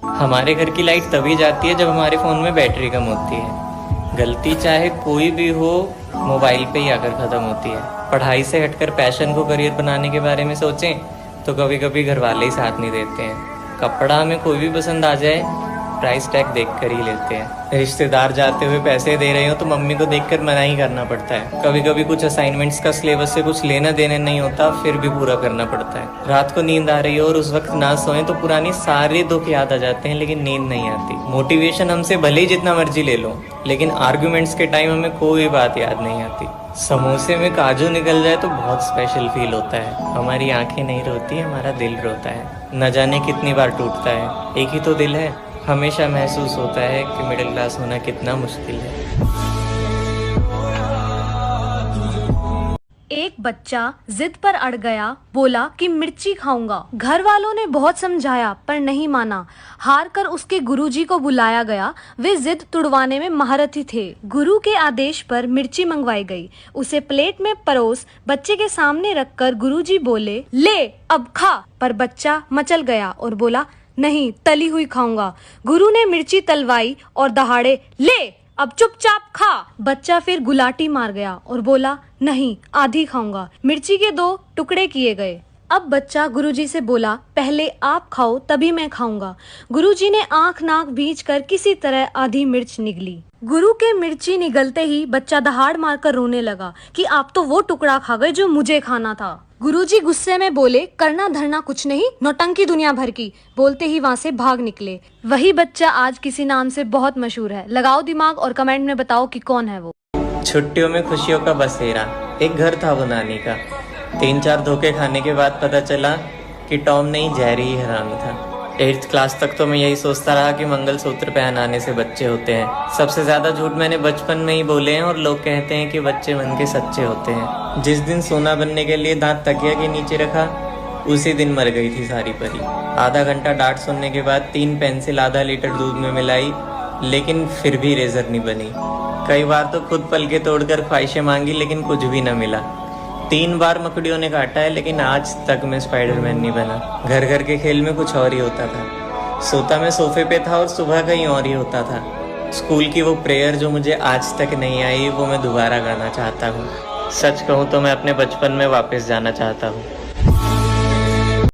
हमारे घर की लाइट तभी जाती है जब हमारे फ़ोन में बैटरी कम होती है। गलती चाहे कोई भी हो, मोबाइल पे ही आकर ख़त्म होती है। पढ़ाई से हटकर पैशन को करियर बनाने के बारे में सोचें तो कभी कभी घर वाले ही साथ नहीं देते हैं। कपड़ा हमें कोई भी पसंद आ जाए, प्राइस टैग देख कर ही लेते हैं। रिश्तेदार जाते हुए पैसे दे रहे हो तो मम्मी को देखकर मना ही करना पड़ता है। कभी कभी कुछ असाइनमेंट्स का सिलेबस से कुछ लेना देना नहीं होता, फिर भी पूरा करना पड़ता है। रात को नींद आ रही हो और उस वक्त ना सोएं तो पुरानी सारे दुख याद आ जाते हैं, लेकिन नींद नहीं आती। मोटिवेशन हमसे भले ही जितना मर्जी ले लो, लेकिन आर्ग्यूमेंट्स के टाइम हमें कोई बात याद नहीं आती। समोसे में काजू निकल जाए तो बहुत स्पेशल फील होता है। हमारी आंखें नहीं रोती, हमारा दिल रोता है। न जाने कितनी बार टूटता है, एक ही तो दिल है। हमेशा महसूस होता है कि मिडिल क्लास होना कितना मुश्किल है। एक बच्चा जिद पर अड़ गया, बोला कि मिर्ची खाऊंगा। घर वालों ने बहुत समझाया पर नहीं माना। हार कर उसके गुरुजी को बुलाया गया। वे जिद तुड़वाने में महारथी थे। गुरु के आदेश पर मिर्ची मंगवाई गई। उसे प्लेट में परोस बच्चे के सामने रखकर गुरुजी बोले, ले अब खा। पर बच्चा मचल गया और बोला, नहीं, तली हुई खाऊंगा। गुरु ने मिर्ची तलवाई और दहाड़े, ले अब चुपचाप खा। बच्चा फिर गुलाटी मार गया और बोला, नहीं, आधी खाऊंगा। मिर्ची के 2 टुकड़े किए गए। अब बच्चा गुरुजी से बोला, पहले आप खाओ तभी मैं खाऊंगा। गुरुजी ने आंख नाक बींच कर किसी तरह आधी मिर्च निगली। गुरु के मिर्ची निगलते ही बच्चा दहाड़ मारकर रोने लगा कि आप तो वो टुकड़ा खा गए जो मुझे खाना था। गुरुजी गुस्से में बोले, करना धरना कुछ नहीं, नौटंकी दुनिया भर की। बोलते ही वहाँ से भाग निकले। वही बच्चा आज किसी नाम से बहुत मशहूर है। लगाओ दिमाग और कमेंट में बताओ कि कौन है वो। छुट्टियों में खुशियों का बसेरा। एक घर था वो नानी का। 3-4 धोखे खाने के बाद पता चला कि टॉम नहीं, जेरी ही हरामी था। 8th क्लास तक तो मैं यही सोचता रहा कि मंगलसूत्र पहनाने से बच्चे होते हैं। सबसे ज्यादा झूठ मैंने बचपन में ही बोले हैं और लोग कहते हैं कि बच्चे बन के सच्चे होते हैं। जिस दिन सोना बनने के लिए दांत तकिया के नीचे रखा, उसी दिन मर गई थी सारी परी। आधा घंटा डांट सुनने के बाद 3 पेंसिल आधा लीटर दूध में मिलाई, लेकिन फिर भी रेजर नहीं बनी। कई बार तो खुद पल के तोड़कर ख्वाहिशें मांगी, लेकिन कुछ भी न मिला। 3 बार मकड़ियों ने काटा है, लेकिन आज तक मैं स्पाइडरमैन नहीं बना। घर घर के खेल में कुछ और ही होता था। सोता मैं सोफे पे था और सुबह कहीं और ही होता था। स्कूल की वो प्रेयर जो मुझे आज तक नहीं आई, वो मैं दोबारा गाना चाहता हूँ। सच कहूँ तो मैं अपने बचपन में वापस जाना चाहता हूँ।